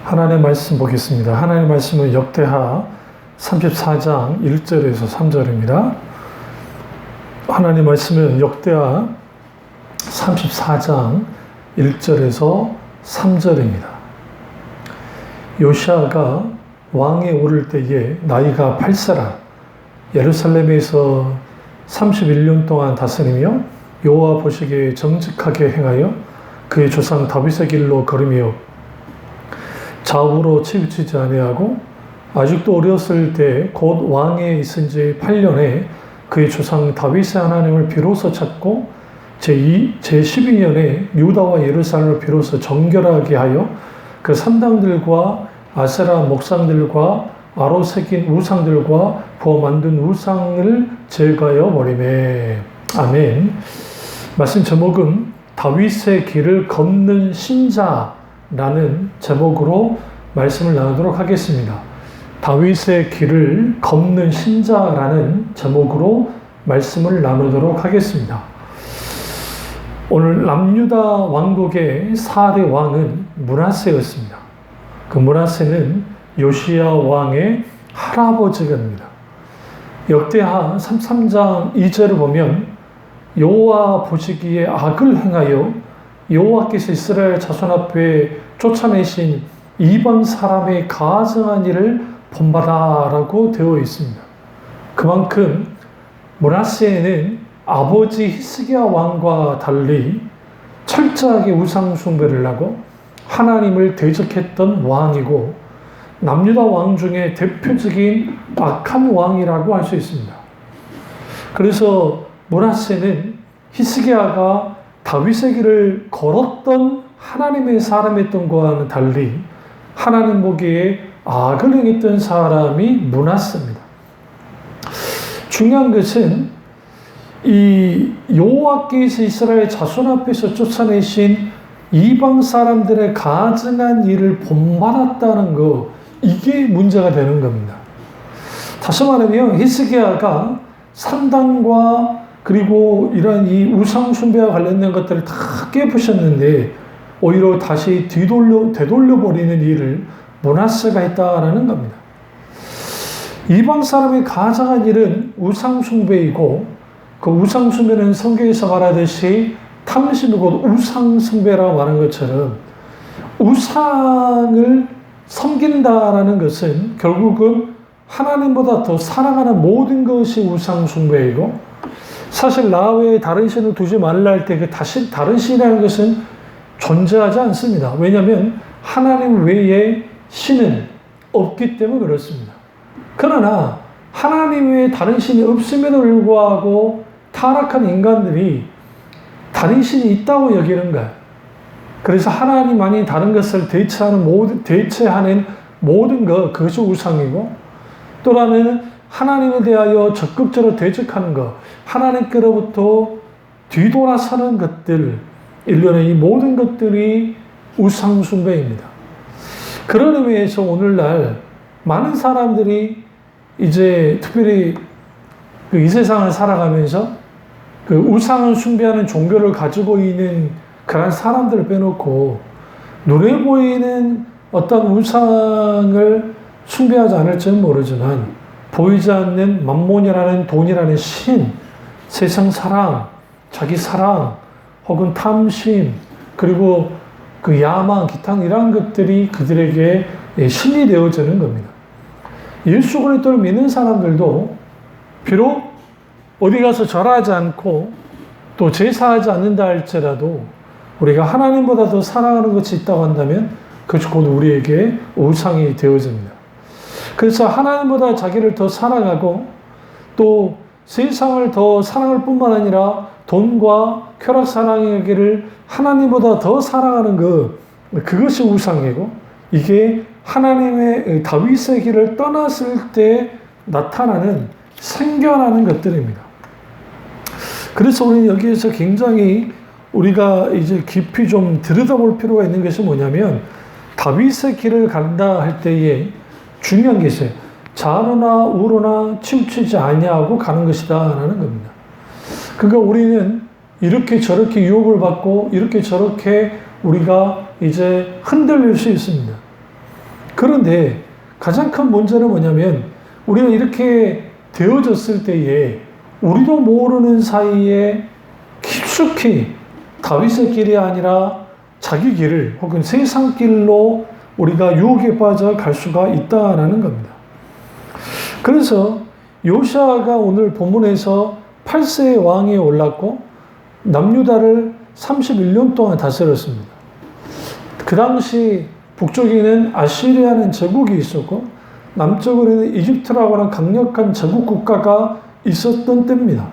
하나님의 말씀 보겠습니다. 하나님의 말씀은 역대하 34장 1절에서 3절입니다. 하나님의 말씀은 역대하 34장 1절에서 3절입니다. 요시아가 왕에 오를 때에 나이가 8세라 예루살렘에서 31년 동안 다스리며 여호와 보시기에 정직하게 행하여 그의 조상 다윗의 길로 걸으며 좌우로 치우치지 아니하고 아직도 어렸을 때 곧 왕에 있은 지 8년에 그의 조상 다윗의 하나님을 비로소 찾고 제12년에 유다와 예루살렘을 비로소 정결하게 하여 그 산당들과 아세라 목상들과 아로 새긴 우상들과 부어 만든 우상을 제거하여 버리매. 아멘. 말씀 제목은 다윗의 길을 걷는 신자라는 제목으로 말씀을 나누도록 하겠습니다. 다윗의 길을 걷는 신자라는 제목으로 말씀을 나누도록 하겠습니다. 오늘 남유다 왕국의 4대 왕은 므낫세였습니다. 그 므낫세는 요시야 왕의 할아버지입니다. 역대하 33장 2절을 보면 여호와 보시기에 악을 행하여 여호와께서 이스라엘 자손 앞에 쫓아내신 이방 사람의 가증한 일을 본받아라고 되어 있습니다. 그만큼 므낫세는 아버지 히스기야 왕과 달리 철저하게 우상 숭배를 하고 하나님을 대적했던 왕이고 남유다 왕 중에 대표적인 악한 왕이라고 할 수 있습니다. 그래서 므낫세는 히스기야가 다윗의 길을 걸었던 하나님의 사람이었던 것과는 달리 하나님 보기에 악을 행했던 사람이 므낫세입니다. 중요한 것은 이 여호와께서 이스라엘 자손 앞에서 쫓아내신 이방 사람들의 가증한 일을 본받았다는 거, 이게 문제가 되는 겁니다. 다시 말하면 히스기야가 산당과 그리고 이런 이 우상 숭배와 관련된 것들을 다 깨부셨는데 오히려 다시 되돌려버리는 일을 므낫세가 했다라는 겁니다. 이방 사람의 가장한 일은 우상 숭배이고 그 우상 숭배는 성경에서 말하듯이 탐심 곧 우상 숭배라고 말한 것처럼 우상을 섬긴다라는 것은 결국은 하나님보다 더 사랑하는 모든 것이 우상 숭배이고 사실 나 외에 다른 신을 두지 말라 할 때 그 다른 신이라는 것은 존재하지 않습니다. 왜냐하면 하나님 외에 신은 없기 때문에 그렇습니다. 그러나 하나님 외에 다른 신이 없음에도 불구하고 타락한 인간들이 다른 신이 있다고 여기는 거예요. 그래서 하나님 아닌 다른 것을 대체하는 모든 것, 그것이 우상이고 또는 하나님에 대하여 적극적으로 대적하는 것, 하나님께로부터 뒤돌아서는 것들, 일련의 이 모든 것들이 우상 숭배입니다. 그런 의미에서 오늘날 많은 사람들이 이제 특별히 이 세상을 살아가면서 그 우상을 숭배하는 종교를 가지고 있는 그런 사람들을 빼놓고 눈에 보이는 어떤 우상을 숭배하지 않을지는 모르지만 보이지 않는 만몬이라는 돈이라는 신, 세상 사랑, 자기 사랑, 혹은 탐심, 그리고 그 야망, 기타 이런 것들이 그들에게 신이 되어지는 겁니다. 예수 그리스도를 믿는 사람들도 비록 어디 가서 절하지 않고 또 제사하지 않는다 할지라도 우리가 하나님보다 더 사랑하는 것이 있다고 한다면 그것이 곧 우리에게 우상이 되어집니다. 그래서 하나님보다 자기를 더 사랑하고 또 세상을 더 사랑할 뿐만 아니라 돈과 쾌락 사랑하기를 하나님보다 더 사랑하는 그것이 우상이고 이게 하나님의 다윗의 길을 떠났을 때 나타나는 생겨나는 것들입니다. 그래서 우리는 여기에서 굉장히 우리가 이제 깊이 좀 들여다볼 필요가 있는 것이 뭐냐면 다윗의 길을 간다 할 때에 중요한 게 있어요. 좌로나 우로나 치우치지 아니하고 가는 것이다 라는 겁니다. 그러니까 우리는 이렇게 저렇게 유혹을 받고 이렇게 저렇게 우리가 이제 흔들릴 수 있습니다. 그런데 가장 큰 문제는 뭐냐면 우리가 이렇게 되어졌을 때에 우리도 모르는 사이에 깊숙이 다윗의 길이 아니라 자기 길을 혹은 세상 길로 우리가 유혹에 빠져 갈 수가 있다라는 겁니다. 그래서 요시아가 오늘 본문에서 8세의 왕에 올랐고 남유다를 31년 동안 다스렸습니다. 그 당시 북쪽에는 아시리아는 제국이 있었고 남쪽으로는 이집트라고 하는 강력한 제국 국가가 있었던 때입니다.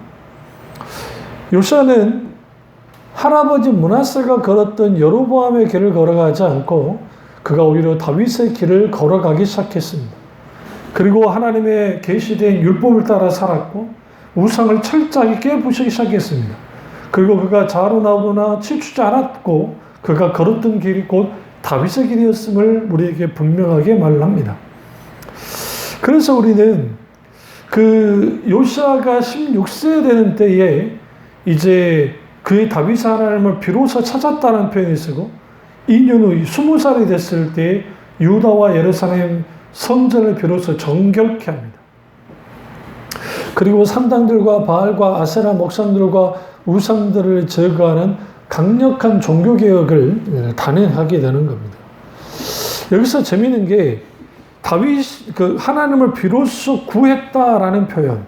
요시아는 할아버지 므낫세가 걸었던 여로보암의 길을 걸어가지 않고 그가 오히려 다윗의 길을 걸어가기 시작했습니다. 그리고 하나님의 계시된 율법을 따라 살았고 우상을 철저하게 깨부수기 시작했습니다. 그리고 그가 좌로 나오거나 치추지 않았고 그가 걸었던 길이 곧 다윗의 길이었음을 우리에게 분명하게 말합니다. 그래서 우리는 그 요시아가 16세 되는 때에 이제 그의 다윗 하나님을 비로소 찾았다는 표현을 쓰고 2년 후 20살이 됐을 때 유다와 예루살렘 성전을 비로소 정결케 합니다. 그리고 산당들과 바알과 아세라 목상들과 우상들을 제거하는 강력한 종교개혁을 단행하게 되는 겁니다. 여기서 재미있는 게 다윗, 하나님을 비로소 구했다라는 표현.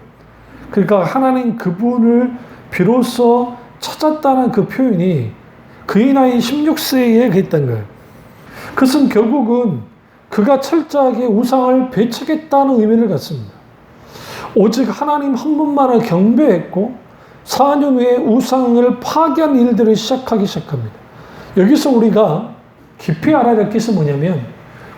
그러니까 하나님 그분을 비로소 찾았다는 그 표현이 그의 나이 16세에 했던 거예요. 그것은 결국은 그가 철저하게 우상을 배척했다는 의미를 갖습니다. 오직 하나님 한 분만을 경배했고 4년 후에 우상을 파괴한 일들을 시작하기 시작합니다. 여기서 우리가 깊이 알아야 될 것은 뭐냐면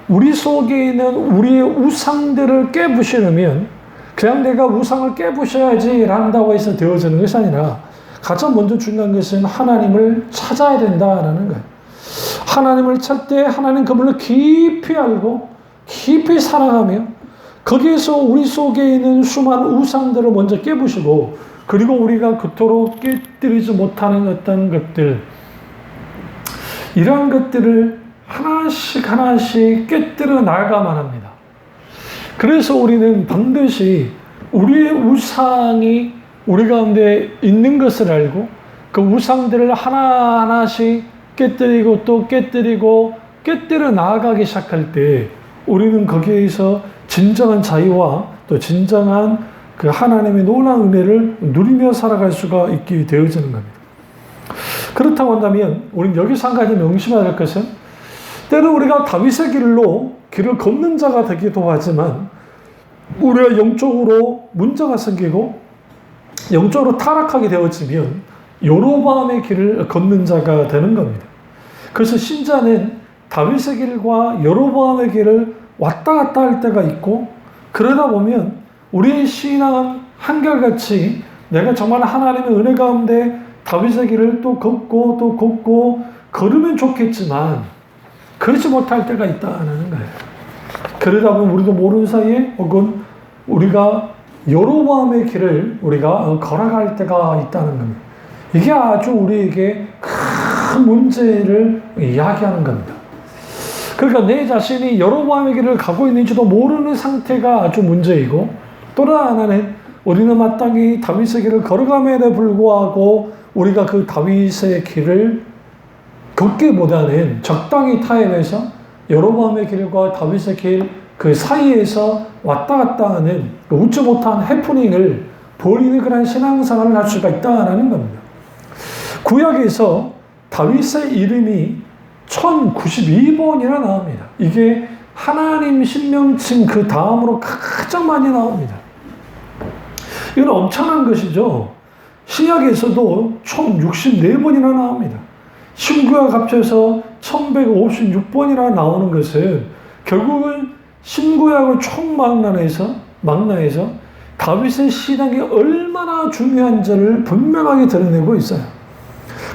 우리 속에 있는 우리의 우상들을 깨부시려면 그냥 내가 우상을 깨부셔야지 한다고 해서 되어지는 것이 아니라 가장 먼저 중요한 것은 하나님을 찾아야 된다라는 거예요. 하나님을 찾을 때 하나님 그분을 깊이 알고 깊이 사랑하며 거기에서 우리 속에 있는 수많은 우상들을 먼저 깨부시고 그리고 우리가 그토록 깨뜨리지 못하는 어떤 것들 이러한 것들을 하나씩 하나씩 깨뜨려 나가야만 합니다. 그래서 우리는 반드시 우리의 우상이 우리 가운데 있는 것을 알고 그 우상들을 하나하나씩 깨뜨리고 또 깨뜨리고 깨뜨려 나아가기 시작할 때 우리는 거기에서 진정한 자유와 또 진정한 그 하나님의 놀라운 은혜를 누리며 살아갈 수가 있게 되어지는 겁니다. 그렇다고 한다면 우리는 여기서 한 가지 명심해야 할 것은 때로 우리가 다윗의 길을 걷는 자가 되기도 하지만 우리가 영적으로 문제가 생기고 영적으로 타락하게 되어지면 여로보암의 길을 걷는 자가 되는 겁니다. 그래서 신자는 다윗의 길과 여로보암의 길을 왔다 갔다 할 때가 있고 그러다 보면 우리의 신앙은 한결같이 내가 정말 하나님의 은혜 가운데 다윗의 길을 또 걷고 걸으면 좋겠지만 그렇지 못할 때가 있다는 거예요. 그러다 보면 우리도 모르는 사이에 혹은 우리가 여로보암의 길을 우리가 걸어갈 때가 있다는 겁니다. 이게 아주 우리에게 큰 문제를 이야기하는 겁니다. 그러니까 내 자신이 여로보암의 길을 가고 있는지도 모르는 상태가 아주 문제이고 또 하나는 우리는 마땅히 다윗의 길을 걸어감에도 불구하고 우리가 그 다윗의 길을 걷기보다는 적당히 타협해서 여로보암의 길과 다윗의 길 그 사이에서 왔다 갔다 하는 웃지 못한 해프닝을 벌이는 그런 신앙생활을 할 수가 있다는 겁니다. 구약에서 다윗의 이름이 1092번이나 나옵니다. 이게 하나님 신명칭 그 다음으로 가장 많이 나옵니다. 이건 엄청난 것이죠. 신약에서도 총 64번이나 나옵니다. 신구약 합쳐서 1156번이나 나오는 것은 결국은 신구약을 총망라해서 다윗의 신앙이 얼마나 중요한지를 분명하게 드러내고 있어요.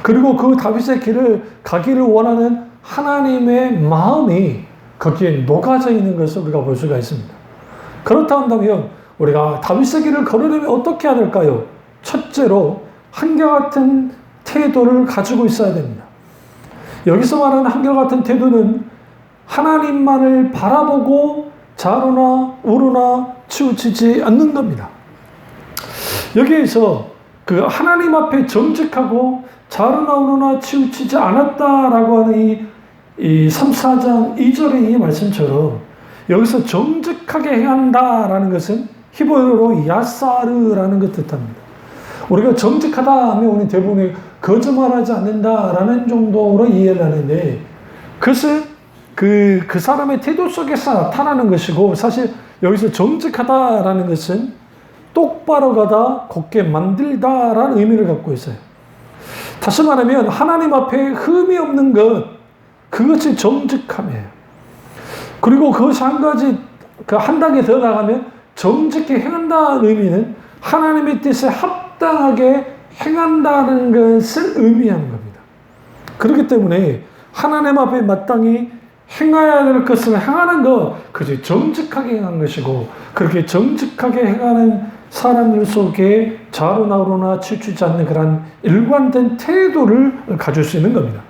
그리고 그 다윗의 길을 가기를 원하는 하나님의 마음이 거기에 녹아져 있는 것을 우리가 볼 수가 있습니다. 그렇다 한다면 우리가 다윗의 길을 걸으려면 어떻게 해야 될까요? 첫째로 한결같은 태도를 가지고 있어야 됩니다. 여기서 말하는 한결같은 태도는 하나님만을 바라보고 좌로나 우로나 치우치지 않는 겁니다. 여기에서 그 하나님 앞에 정직하고 좌로나 우로나 치우치지 않았다라고 하는 이 3, 4장 2절의 이 말씀처럼 여기서 정직하게 행한다라는 것은 히브리어로 야사르라는 것 뜻합니다. 우리가 정직하다 하면 우리 대부분 거짓말하지 않는다라는 정도로 이해를 하는데 그것은 그 사람의 태도 속에서 나타나는 것이고 사실 여기서 정직하다라는 것은 똑바로 가다 곧게 만들다라는 의미를 갖고 있어요. 다시 말하면 하나님 앞에 흠이 없는 것, 그것이 정직함이에요. 그리고 그것이 한 가지, 한 단계 더 나가면 정직히 행한다는 의미는 하나님의 뜻에 합당하게 행한다는 것을 의미하는 겁니다. 그렇기 때문에 하나님 앞에 마땅히 행해야 될 것을 행하는 것, 그것이 정직하게 행한 것이고 그렇게 정직하게 행하는 사람들 속에 좌로나 우로나 치우치지 않는 그런 일관된 태도를 가질 수 있는 겁니다.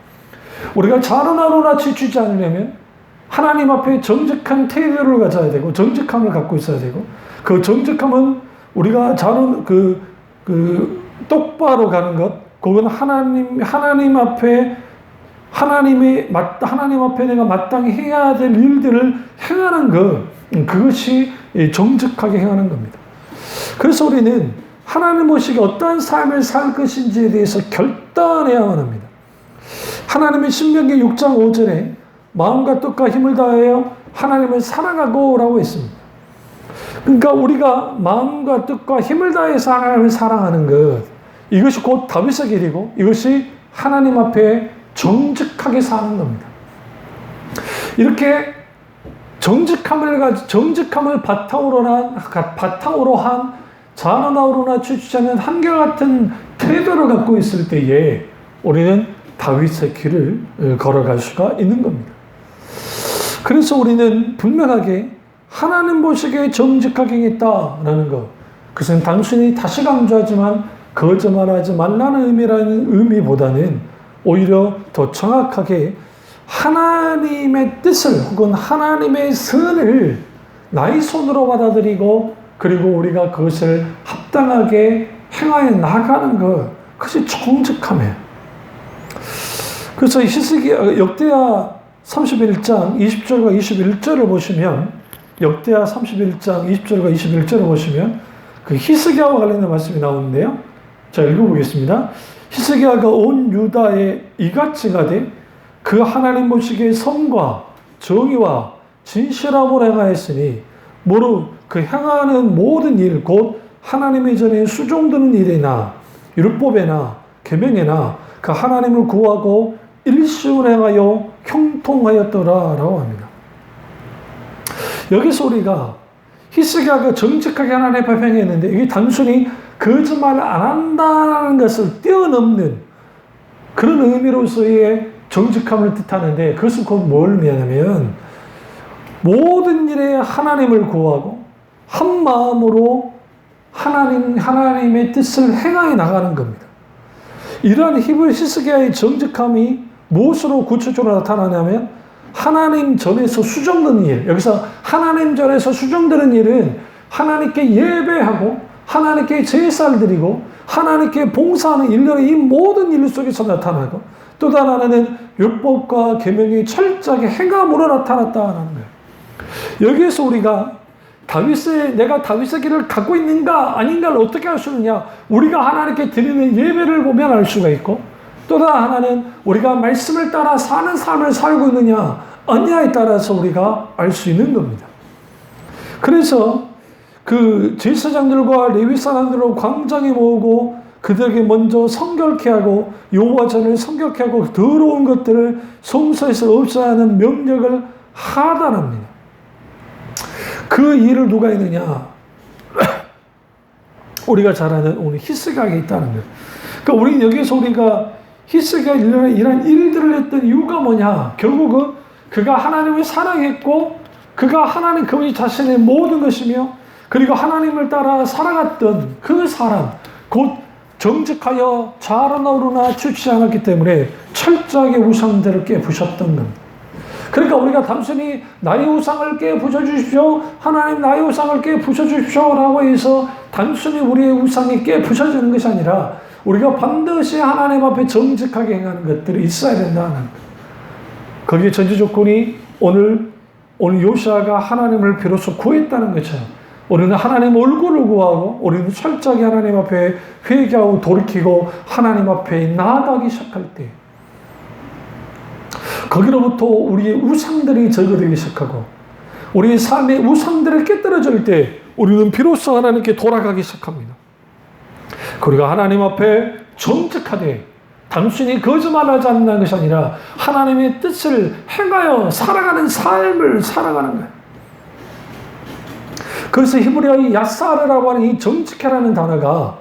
우리가 좌로나 우로나 치우치지 않으려면 하나님 앞에 정직한 태도를 가져야 되고 정직함을 갖고 있어야 되고 그 정직함은 우리가 똑바로 가는 것, 그건 하나님 앞에 내가 마땅히 해야 될 일들을 행하는 것, 그것이 정직하게 행하는 겁니다. 그래서 우리는 하나님 보시기에 어떠한 삶을 살 것인지에 대해서 결단해야만 합니다. 하나님의 신명기 6장 5절에 마음과 뜻과 힘을 다하여 하나님을 사랑하고 라고 했습니다. 그러니까 우리가 마음과 뜻과 힘을 다해서 하나님을 사랑하는 것, 이것이 곧 다윗의 길이고 이것이 하나님 앞에 정직하게 사는 겁니다. 이렇게 정직함을 바탕으로 한 좌로나 우로나 치우치지 않는 한결같은 태도를 갖고 있을 때에 우리는 다윗의 길을 걸어갈 수가 있는 겁니다. 그래서 우리는 분명하게 하나님 보시기에 정직하게 행했다라는 것, 그것은 단순히 다시 강조하지만 거짓말하지 말라는 의미보다는 오히려 더 정확하게 하나님의 뜻을 혹은 하나님의 선을 나의 손으로 받아들이고 그리고 우리가 그것을 합당하게 행하여 나가는 것, 그것이 정직함이에요. 그래서 역대하 31장 20절과 21절을 보시면 역대하 31장 20절과 21절을 보시면 그 히스기야와 관련된 말씀이 나오는데요. 자, 읽어보겠습니다. 히스기야가 온 유다에 이같이 가되 그 하나님 보시기에 선과 정의와 진실함으로 행하였으니 무릇 그 행하는 모든 일 곧 하나님의 전에 수종드는 일이나 율법에나 계명에나 그 하나님을 구하고 일심을 행하여 형통하였더라라고 합니다. 여기서 우리가 히스기야가 정직하게 하나님 앞에 행했는데 이게 단순히 거짓말을 안 한다는 것을 뛰어넘는 그런 의미로서의 정직함을 뜻하는데 그것은 곧 뭘 의미하냐면 모든 일에 하나님을 구하고 한 마음으로 하나님의 뜻을 행하여 나가는 겁니다. 이러한 히스기야의 정직함이 무엇으로 구체적으로 나타나냐면 하나님 전에서 수정되는 일, 여기서 하나님 전에서 수정되는 일은 하나님께 예배하고 하나님께 제사를 드리고 하나님께 봉사하는 일련의 이 모든 일 속에서 나타나고 또 다른 하나는 율법과 계명이 철저하게 행함으로 나타났다는 거예요. 여기에서 우리가 내가 다윗의 길을 갖고 있는가 아닌가를 어떻게 알 수 있느냐? 우리가 하나님께 드리는 예배를 보면 알 수가 있고 또 다른 하나는 우리가 말씀을 따라 사는 삶을 살고 있느냐 아니냐에 따라서 우리가 알 수 있는 겁니다. 그래서 그 제사장들과 레위 사람들을 광장에 모으고 그들에게 먼저 성결케 하고 여호와 전을 성결케 하고 더러운 것들을 성소에서 없애야 하는 명령을 하단합니다. 그 일을 누가 했느냐? 우리가 잘 아는 오늘 히스기야가 있다는 거예요. 그러니까 우리는 여기서 우리가 히스기야가 이런 일들을 했던 이유가 뭐냐? 결국은 그가 하나님을 사랑했고 그가 그분이 자신의 모든 것이며 그리고 하나님을 따라 살아갔던 그 사람, 곧 정직하여 좌로나 우로나 치우치지 않았기 때문에 철저하게 우상들을 깨부셨던 겁니다. 그러니까 우리가 단순히 나의 우상을 깨 부셔주십시오, 하나님 나의 우상을 깨 부셔주십시오 라고 해서 단순히 우리의 우상이 깨 부셔지는 것이 아니라 우리가 반드시 하나님 앞에 정직하게 행하는 것들이 있어야 된다는 것. 거기에 전제 조건이 오늘 요시아가 하나님을 비로소 구했다는 것처럼 우리는 하나님 얼굴을 구하고 우리는 철저하게 하나님 앞에 회개하고 돌이키고 하나님 앞에 나아가기 시작할 때 거기로부터 우리의 우상들이 제거되기 시작하고 우리의 삶의 우상들이 깨뜨려질 때 우리는 비로소 하나님께 돌아가기 시작합니다. 우리가 하나님 앞에 정직하되 단순히 거짓말하지 않는 것이 아니라 하나님의 뜻을 행하여 살아가는 삶을 살아가는 거예요. 그래서 히브리어의 야사르라고 하는 이 정직해라는 단어가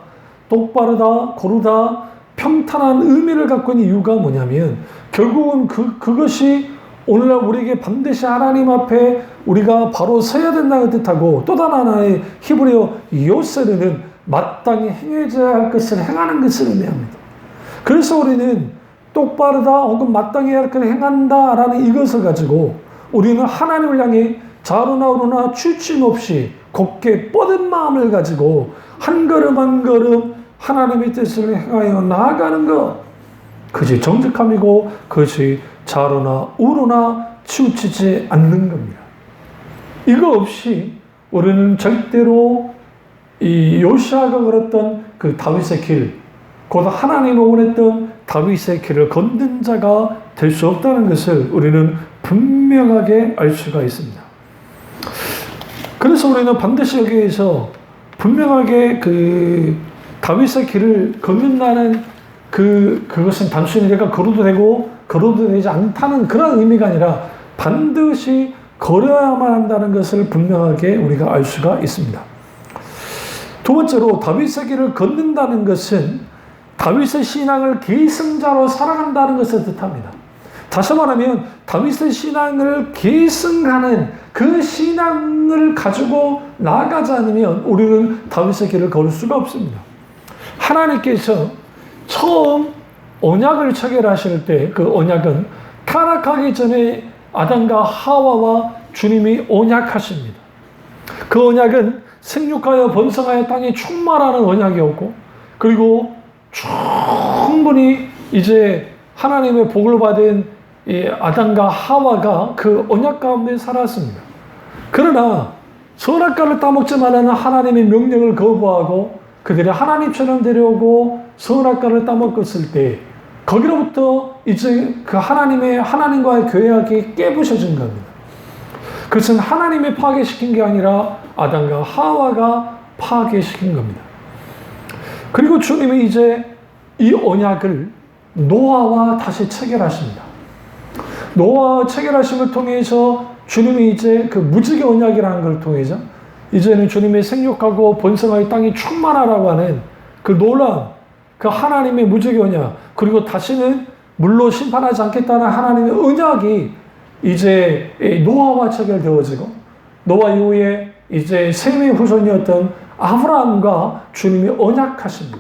똑바르다, 고르다, 평탄한 의미를 갖고 있는 이유가 뭐냐면 결국은 그것이 오늘날 우리에게 반드시 하나님 앞에 우리가 바로 서야 된다는 뜻하고 또 다른 하나의 히브리어 요세르는 마땅히 행해져야 할 것을 행하는 것을 의미합니다. 그래서 우리는 똑바르다 혹은 마땅히 해야 할 것을 행한다라는 이것을 가지고 우리는 하나님을 향해 좌로나 우로나 취침 없이 곧게 뻗은 마음을 가지고 한 걸음 한 걸음 하나님의 뜻을 행하여 나아가는 것, 그것이 정직함이고 그것이 좌로나 우로나 치우치지 않는 겁니다. 이거 없이 우리는 절대로 이 요시아가 걸었던 그 다윗의 길, 곧 하나님을 원했던 다윗의 길을 걷는 자가 될 수 없다는 것을 우리는 분명하게 알 수가 있습니다. 그래서 우리는 반드시 여기에서 분명하게 그 다윗의 길을 걷는다는 그것은 단순히 내가 걸어도 되고 걸어도 되지 않다는 그런 의미가 아니라 반드시 걸어야만 한다는 것을 분명하게 우리가 알 수가 있습니다. 두 번째로 다윗의 길을 걷는다는 것은 다윗의 신앙을 계승자로 살아간다는 것을 뜻합니다. 다시 말하면 다윗의 신앙을 계승하는 그 신앙을 가지고 나아가지 않으면 우리는 다윗의 길을 걸을 수가 없습니다. 하나님께서 처음 언약을 체결하실 때 그 언약은 타락하기 전에 아담과 하와와 주님이 언약하십니다. 그 언약은 생육하여 번성하여 땅에 충만하는 언약이었고 그리고 충분히 이제 하나님의 복을 받은 이 아담과 하와가 그 언약 가운데 살았습니다. 그러나 선악과를 따먹지 말라는 하나님의 명령을 거부하고 그들이 하나님처럼 되려고 선악과를 따먹었을 때 거기로부터 이제 그 하나님과의 교약이 깨부셔진 겁니다. 그것은 하나님이 파괴시킨 게 아니라 아담과 하와가 파괴시킨 겁니다. 그리고 주님이 이제 이 언약을 노아와 다시 체결하십니다. 노아와 체결하심을 통해서 주님이 이제 그 무지개 언약이라는 걸 통해서 이제는 주님의 생육하고 번성하여 땅이 충만하라고 하는 그 놀라운 그 하나님의 무지개 언약, 그리고 다시는 물로 심판하지 않겠다는 하나님의 언약이 이제 노아와 체결되어지고 노아 이후에 이제 셈의 후손이었던 아브라함과 주님이 언약하십니다.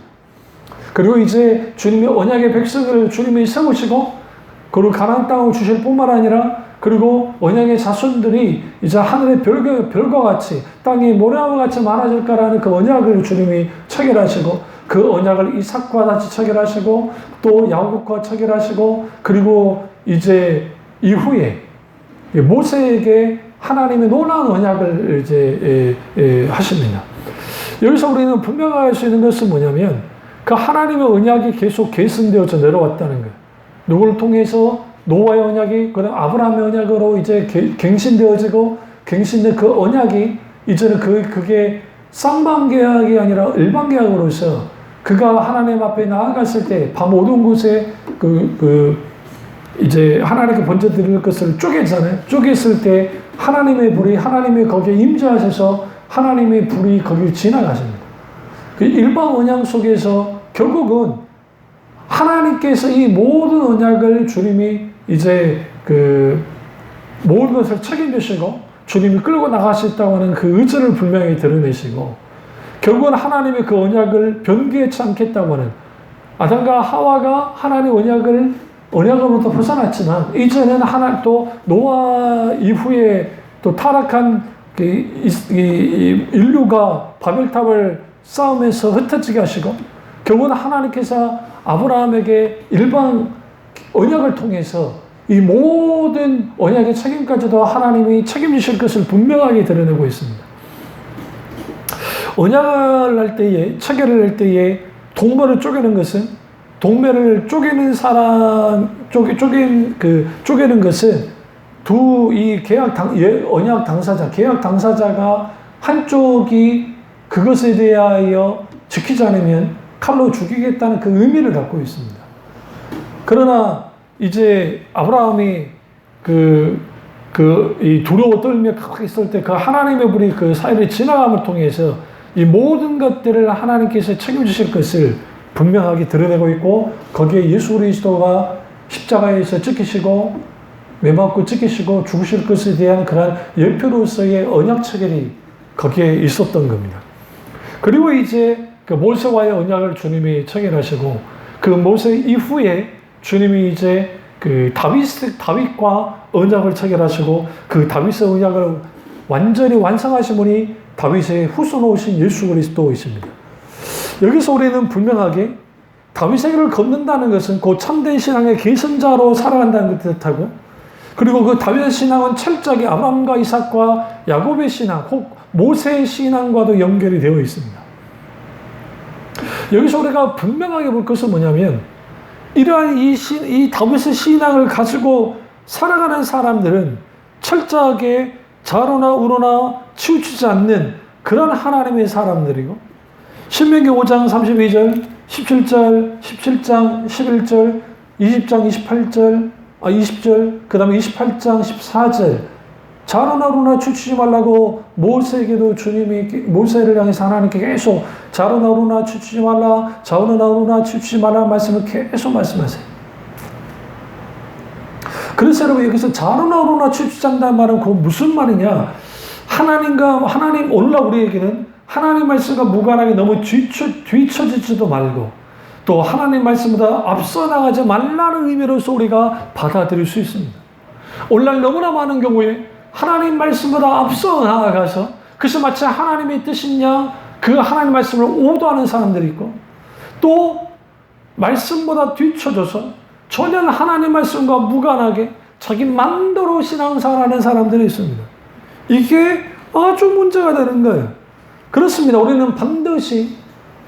그리고 이제 주님의 언약의 백성을 주님이 세우시고 그리고 가나안 땅을 주실 뿐만 아니라 그리고 언약의 자손들이 이제 하늘의 별과 같이 땅이 모래와 같이 많아질까라는 그 언약을 주님이 체결하시고 그 언약을 이삭과 같이 체결하시고 또 야곱과 체결하시고 그리고 이제 이후에 모세에게 하나님의 놀라운 언약을 이제 하십니다. 여기서 우리는 분명할 수 있는 것은 뭐냐면 그 하나님의 언약이 계속 계승되어져 내려왔다는 거예요. 누구를 통해서 노아의 언약이 그다음 아브라함의 언약으로 이제 갱신되어지고 갱신된 그 언약이 이제는 그게 쌍방 계약이 아니라 일반 계약으로서 그가 하나님 앞에 나아갔을 때 밤 어두운 곳에 이제 하나님께 번제드릴 것을 쪼개잖아요. 쪼갰을 때 하나님의 불이 하나님의 거기에 임재하셔서 하나님의 불이 거기를 지나가십니다. 그 일반 언약 속에서 결국은 하나님께서 이 모든 언약을 주님이 이제 그 모든 것을 책임지시고 주님이 끌고 나가셨다고 하는 그 의지를 분명히 드러내시고 결국은 하나님의 그 언약을 변개치 않겠다고 하는 아담과 하와가 하나님의 언약을 언약으로부터 벗어났지만 이제는 하나 또 노아 이후에 또 타락한 인류가 바벨탑을 쌓으면서 흩어지게 하시고 결국은 하나님께서 아브라함에게 일방 언약을 통해서 이 모든 언약의 책임까지도 하나님이 책임지실 것을 분명하게 드러내고 있습니다. 언약을 할 때에, 체계를 할 때에 동물을 쪼개는 것은, 동물을 쪼개는 사람, 쪼개는 것은 이 언약 당사자, 계약 당사자가 한쪽이 그것에 대하여 지키지 않으면 칼로 죽이겠다는 그 의미를 갖고 있습니다. 그러나 이제 아브라함이 이 두려워 떨며 있을 때 그 하나님의 불이 그 사이를 지나감을 통해서 이 모든 것들을 하나님께서 책임지실 것을 분명하게 드러내고 있고, 거기에 예수 그리스도가 십자가에서 찍히시고 매맞고 찍히시고 죽으실 것에 대한 그런 예표로서의 언약 체결이 거기에 있었던 겁니다. 그리고 이제 그 모세와의 언약을 주님이 체결하시고, 그 모세 이후에 주님이 이제 그 다윗과 언약을 체결하시고, 그 다윗의 언약을 완전히 완성하신 분이 다윗의 후손 오신 예수 그리스도이십니다. 여기서 우리는 분명하게 다윗의 길을 걷는다는 것은 그 참된 신앙의 계승자로 살아간다는 것을 뜻하고, 그리고 그 다윗의 신앙은 철저하게 아브라함과 이삭과 야곱의 신앙, 혹 모세의 신앙과도 연결이 되어 있습니다. 여기서 우리가 분명하게 볼 것은 뭐냐면, 이러한 이 다윗의 신앙을 가지고 살아가는 사람들은 철저하게 좌로나 우로나 치우치지 않는 그런 하나님의 사람들이고, 신명기 5장 32절, 17절, 17장 11절, 20장 20절, 그 다음에 28장 14절, 좌로나 우로나 치우치지 말라고 모세에게도 주님이 모세를 향해서 하나님께 계속 좌로나 우로나 치우치지 말라, 좌로나 우로나 치우치지 말라는 말씀을 계속 말씀하세요. 그래서 여러분, 여기서 좌로나 우로나 치우치지 않는다는 말은 그 무슨 말이냐? 하나님 오늘날 우리에게는 하나님 말씀과 무관하게 너무 뒤처지지도 말고, 또 하나님 말씀보다 앞서 나가지 말라는 의미로서 우리가 받아들일 수 있습니다. 오늘날 너무나 많은 경우에 하나님 말씀보다 앞서 나아가서 그래서 마치 하나님의 뜻이냐 그 하나님 말씀을 오도하는 사람들이 있고, 또 말씀보다 뒤쳐져서 전혀 하나님 말씀과 무관하게 자기 마음대로 신앙생활하는 사람들이 있습니다. 이게 아주 문제가 되는 거예요. 그렇습니다. 우리는 반드시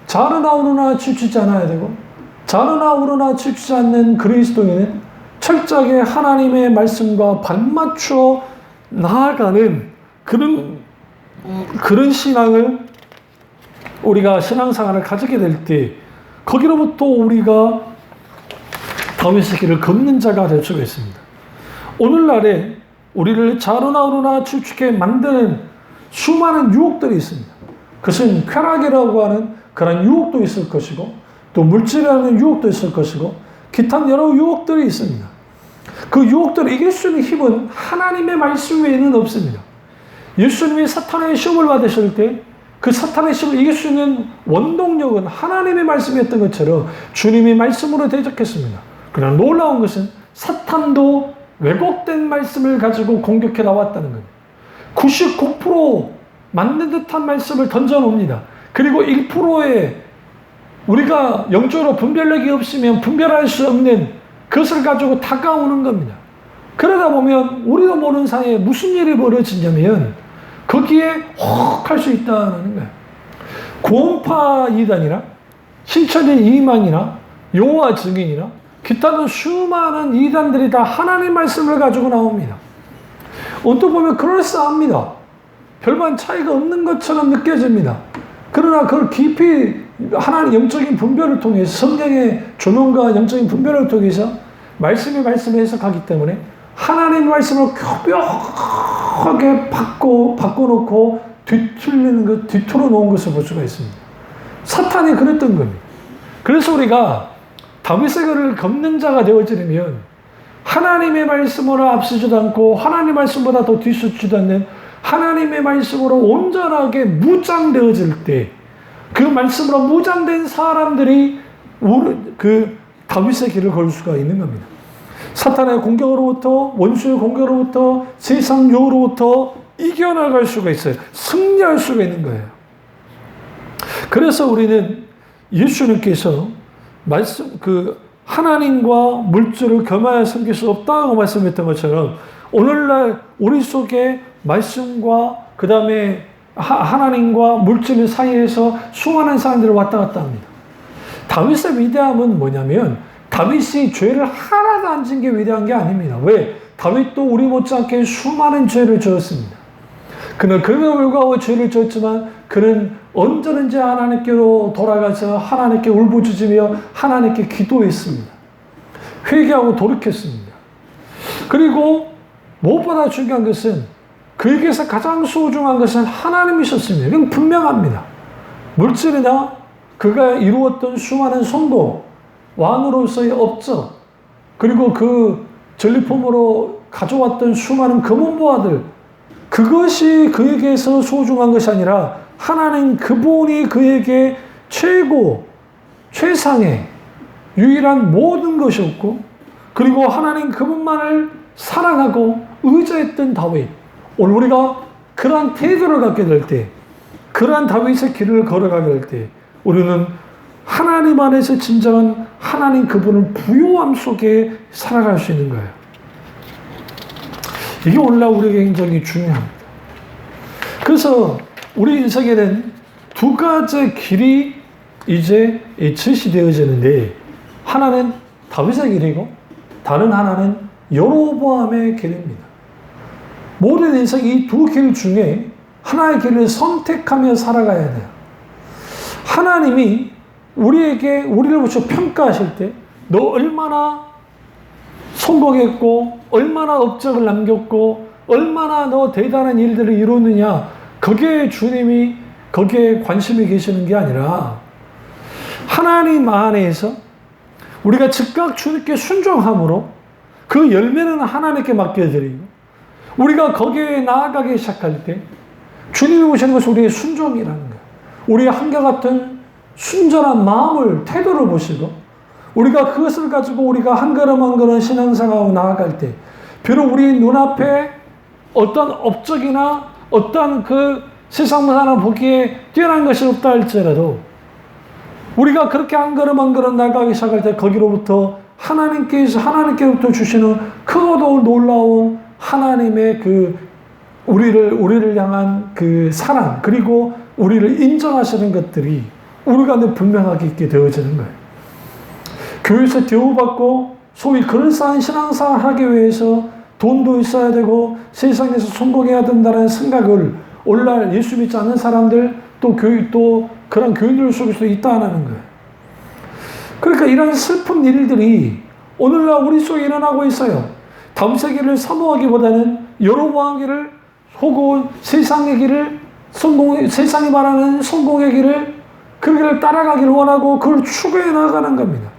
좌로나 우로나 치우치지 않아야 되고, 좌로나 우로나 치우치지 않는 그리스도인은 철저하게 하나님의 말씀과 발맞추어 나아가는 그런 신앙을 우리가 신앙생활을 가지게 될 때, 거기로부터 우리가 다윗의 길을 걷는 자가 될 수가 있습니다. 오늘날에 우리를 좌로나 우로나 치우치게 만드는 수많은 유혹들이 있습니다. 그것은 쾌락이라고 하는 그런 유혹도 있을 것이고, 또 물질이라는 유혹도 있을 것이고, 기타 여러 유혹들이 있습니다. 그 유혹들을 이길 수 있는 힘은 하나님의 말씀 외에는 없습니다. 예수님이 사탄의 시험을 받으실 때 그 사탄의 시험을 이길 수 있는 원동력은 하나님의 말씀이었던 것처럼 주님이 말씀으로 대적했습니다. 그러나 놀라운 것은 사탄도 왜곡된 말씀을 가지고 공격해 나왔다는 겁니다. 99% 맞는 듯한 말씀을 던져놓습니다. 그리고 1%의 우리가 영적으로 분별력이 없으면 분별할 수 없는 그것을 가지고 다가오는 겁니다. 그러다 보면 우리도 모르는 사이에 무슨 일이 벌어지냐면 거기에 혹 할 수 있다는 거예요. 구원파 이단이나 신천지 이망이나 여호와 증인이나 기타는 수많은 이단들이 다 하나님 말씀을 가지고 나옵니다. 언뜻 보면 그럴싸합니다. 별반 차이가 없는 것처럼 느껴집니다. 그러나 그걸 깊이 하나님 영적인 분별을 통해서, 성령의 조명과 영적인 분별을 통해서 말씀을 해석하기 때문에 하나님의 말씀을 묘하게 바꿔놓고 뒤틀어 놓은 것을 볼 수가 있습니다. 사탄이 그랬던 겁니다. 그래서 우리가 다윗의 길을 걷는 자가 되어지려면 하나님의 말씀으로 앞서지도 않고 하나님의 말씀보다 더 뒤서지도 않는 하나님의 말씀으로 온전하게 무장되어질 때, 그 말씀으로 무장된 사람들이 그 다윗의 길을 걸 수가 있는 겁니다. 사탄의 공격으로부터, 원수의 공격으로부터, 세상 유혹으로부터 이겨나갈 수가 있어요. 승리할 수가 있는 거예요. 그래서 우리는 예수님께서 하나님과 물질을 겸하여 섬길 수 없다고 말씀했던 것처럼 오늘날 우리 속에 말씀과 그 다음에 하나님과 물질 사이에서 수많은 사람들이 왔다 갔다 합니다. 다윗의 위대함은 뭐냐면 다윗이 죄를 하나도 안 진 게 위대한 게 아닙니다. 왜? 다윗도 우리 못지않게 수많은 죄를 지었습니다. 그는 그럼에도 불구하고 죄를 지었지만 그는 언제든지 하나님께로 돌아가서 하나님께 울부짖으며 하나님께 기도했습니다. 회개하고 돌이켰습니다. 그리고 무엇보다 중요한 것은 그에게서 가장 소중한 것은 하나님이셨습니다. 이건 분명합니다. 물질이나 그가 이루었던 수많은 성공, 왕으로서의 업적, 그리고 그 전리품으로 가져왔던 수많은 금은보화들, 그것이 그에게서 소중한 것이 아니라 하나님 그분이 그에게 최고, 최상의 유일한 모든 것이었고, 그리고 하나님 그분만을 사랑하고 의지했던 다윗. 오늘 우리가 그러한 태도를 갖게 될 때, 그러한 다윗의 길을 걸어가게 될 때, 우리는 하나님 안에서 진정한 하나님 그분을 부요함 속에 살아갈 수 있는 거예요. 이게 오늘날 우리에게 굉장히 중요합니다. 그래서 우리 인생에는 두 가지 길이 이제 제시되어지는데, 하나는 다윗의 길이고 다른 하나는 여로보암의 길입니다. 모든 인생 이 두 길 중에 하나의 길을 선택하며 살아가야 돼요. 하나님이 우리를 보셔 평가하실 때 너 얼마나 성공했고 얼마나 업적을 남겼고 얼마나 너 대단한 일들을 이루느냐, 거기에 주님이 거기에 관심이 계시는 게 아니라 하나님 안에서 우리가 즉각 주님께 순종함으로 그 열매는 하나님께 맡겨드리고 우리가 거기에 나아가기 시작할 때 주님이 보시는 것은 우리의 순종이라는 거예요. 우리의 한결같은 순전한 마음을, 태도를 보시고 우리가 그것을 가지고 우리가 한 걸음 한 걸음 신앙생활하고 나아갈 때 비록 우리 눈앞에 어떤 업적이나 어떤 그 세상 사람 보기에 뛰어난 것이 없다 할지라도 우리가 그렇게 한 걸음 한 걸음 나가기 시작할 때 거기로부터 하나님께로부터 주시는 크고도 놀라운 하나님의 그 우리를 향한 그 사랑, 그리고 우리를 인정하시는 것들이 우리 가운데 분명하게 있게 되어지는 거예요. 교회에서 대우받고 소위 그럴싸한 신앙생활을 하기 위해서 돈도 있어야 되고 세상에서 성공해야 된다는 생각을 오늘날 예수 믿지 않는 사람들 또 그런 교인들 속에서 있다는 거예요. 그러니까 이런 슬픈 일들이 오늘날 우리 속에 일어나고 있어요. 다윗의 길을 사모하기보다는 여로보암의 길을 혹은 세상의 길을 세상이 말하는 성공의 길을 그 길을 따라가기를 원하고 그걸 추구해 나가는 겁니다.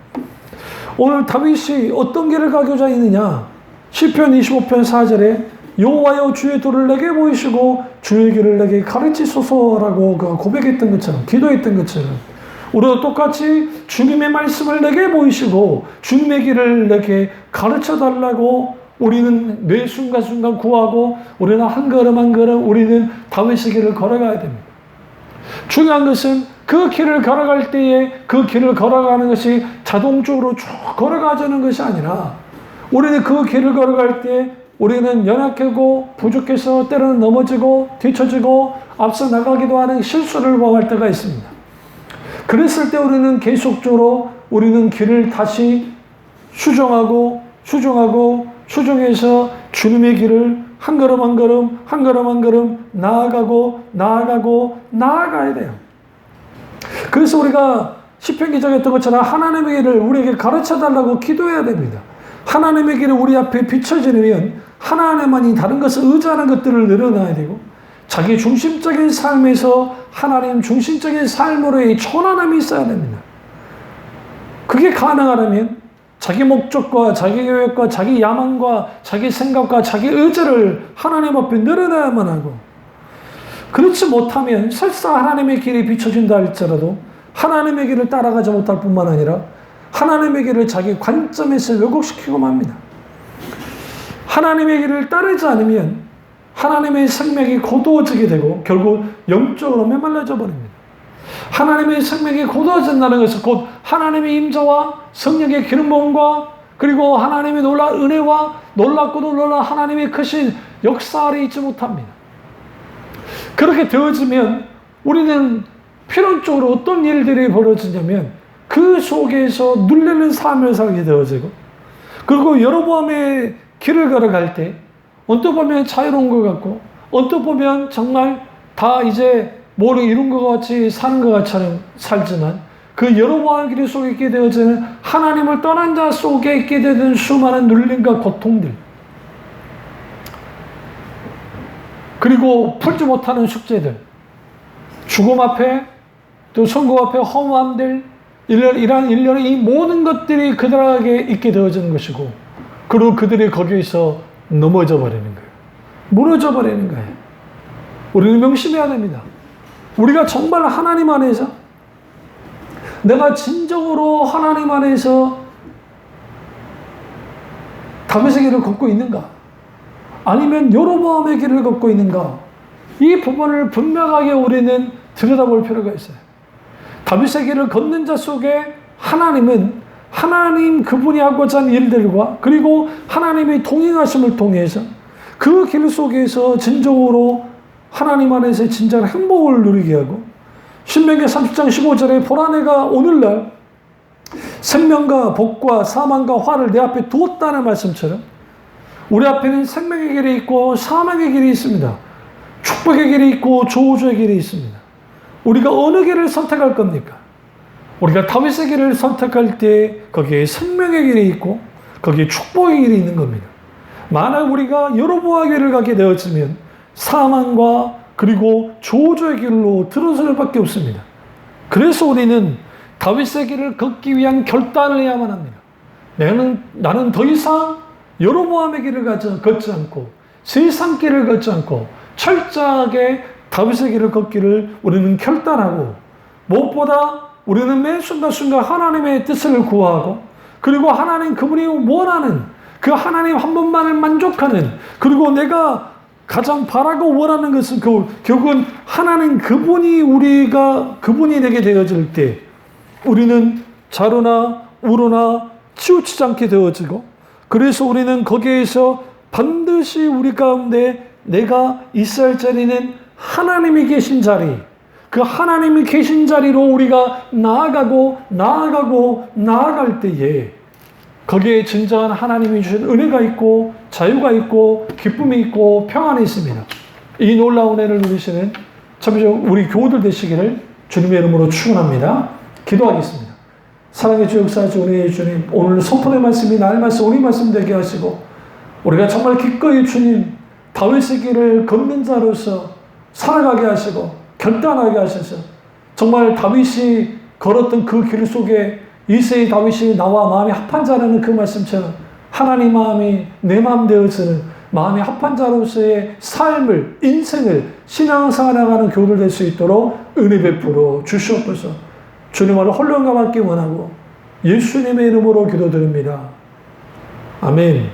오늘 다윗이 어떤 길을 가고자 했느냐? 시편 25편 4절에 여호와여 주의 도를 내게 보이시고 주의 길을 내게 가르치소서라고 고백했던 것처럼, 기도했던 것처럼 우리도 똑같이 주님의 말씀을 내게 보이시고 주님의 길을 내게 가르쳐달라고 우리는 매 순간순간 구하고 우리는 한 걸음 한 걸음 우리는 다윗의 길을 걸어가야 됩니다. 중요한 것은 그 길을 걸어갈 때에 그 길을 걸어가는 것이 자동적으로 쭉 걸어가자는 것이 아니라 우리는 그 길을 걸어갈 때 우리는 연약하고 부족해서 때로는 넘어지고 뒤처지고 앞서 나가기도 하는 실수를 범할 때가 있습니다. 그랬을 때 우리는 계속적으로 우리는 길을 다시 수정해서 주님의 길을 한 걸음 한 걸음 한 걸음 한 걸음 나아가야 돼요. 그래서 우리가 시편 기자가 했던 것처럼 하나님의 길을 우리에게 가르쳐달라고 기도해야 됩니다. 하나님의 길을 우리 앞에 비춰지려면 하나님만이 다른 것을 의지하는 것들을 내려놔야 되고 자기 중심적인 삶에서 하나님 중심적인 삶으로의 천안함이 있어야 됩니다. 그게 가능하려면 자기 목적과 자기 계획과 자기 야망과 자기 생각과 자기 의지를 하나님 앞에 내려놔야만 하고, 그렇지 못하면 설사 하나님의 길이 비춰진다 할지라도 하나님의 길을 따라가지 못할 뿐만 아니라 하나님의 길을 자기 관점에서 왜곡시키고 맙니다. 하나님의 길을 따르지 않으면 하나님의 생명이 고도워지게 되고 결국 영적으로 메말라져 버립니다. 하나님의 생명이 고도워진다는 것은 곧 하나님의 임재와 성령의 기름 부음과 그리고 하나님의 놀라운 은혜와 놀랍고도 놀라운 하나님의 크신 역사 아래 있지 못합니다. 그렇게 되어지면 우리는 필연적으로 어떤 일들이 벌어지냐면 그 속에서 눌리는 삶을 살게 되어지고 그리고 여로보암의 길을 걸어갈 때 언뜻 보면 자유로운 것 같고 언뜻 보면 정말 다 이제 뭐를 이룬 것 같이 사는 것 같이 살지만 그 여로보암 길 속에 있게 되어지는 하나님을 떠난 자 속에 있게 되는 수많은 눌림과 고통들 그리고 풀지 못하는 숙제들 죽음 앞에 또 선고 앞에 허무함들 이러한 일련의 이 모든 것들이 그들에게 있게 되어지는 것이고 그리고 그들이 거기에서 넘어져 버리는 거예요. 무너져 버리는 거예요. 우리는 명심해야 됩니다. 우리가 정말 하나님 안에서 내가 진정으로 하나님 안에서 다윗의 길을 걷고 있는가? 아니면 여로보암의 길을 걷고 있는가? 이 부분을 분명하게 우리는 들여다볼 필요가 있어요. 다윗의 길을 걷는 자 속에 하나님은 하나님 그분이 하고자 하는 일들과 그리고 하나님의 동행하심을 통해서 그 길 속에서 진정으로 하나님 안에서 진정한 행복을 누리게 하고 신명기 30장 15절에 보라 내가 오늘날 생명과 복과 사망과 화를 내 앞에 두었다는 말씀처럼 우리 앞에는 생명의 길이 있고 사망의 길이 있습니다. 축복의 길이 있고 저주의 길이 있습니다. 우리가 어느 길을 선택할 겁니까? 우리가 다윗의 길을 선택할 때 거기에 생명의 길이 있고 거기에 축복의 길이 있는 겁니다. 만약 우리가 여로보암의 길을 가게 되었으면 사망과 그리고 저주의 길로 들어설 수밖에 없습니다. 그래서 우리는 다윗의 길을 걷기 위한 결단을 해야만 합니다. 나는 더 이상 여로보암의 길을 걷지 않고 세상 길을 걷지 않고 철저하게 다윗의 길을 걷기를 우리는 결단하고 무엇보다 우리는 매 순간순간 하나님의 뜻을 구하고 그리고 하나님 그분이 원하는 그 하나님 한 분만을 만족하는 그리고 내가 가장 바라고 원하는 것은 결국은 하나님 그분이 되게 되어질 때 우리는 자로나 우로나 치우치지 않게 되어지고 그래서 우리는 거기에서 반드시 우리 가운데 내가 있어야 할 자리는 하나님이 계신 자리 그 하나님이 계신 자리로 우리가 나아갈 때에 거기에 진정한 하나님이 주신 은혜가 있고 자유가 있고 기쁨이 있고 평안이 있습니다. 이 놀라운 은혜를 누리시는 참으로 우리 교우들 되시기를 주님의 이름으로 축원합니다. 기도하겠습니다. 사랑의 주 역사하시 은혜의 주님 오늘 선포의 말씀이 나의 말씀 우리 말씀 되게 하시고 우리가 정말 기꺼이 주님 다윗의 길을 걷는 자로서 살아가게 하시고 결단하게 하셔서 정말 다윗이 걸었던 그 길 속에 이세의 다윗이 나와 마음이 합한 자라는 그 말씀처럼 하나님 마음이 내 마음 되어서는 마음이 합한 자로서의 삶을 인생을 신앙생활 나가는 교우들 될 수 있도록 은혜 베풀어 주시옵소서. 주님으로 홀령감 받기 원하고 예수님의 이름으로 기도드립니다. 아멘.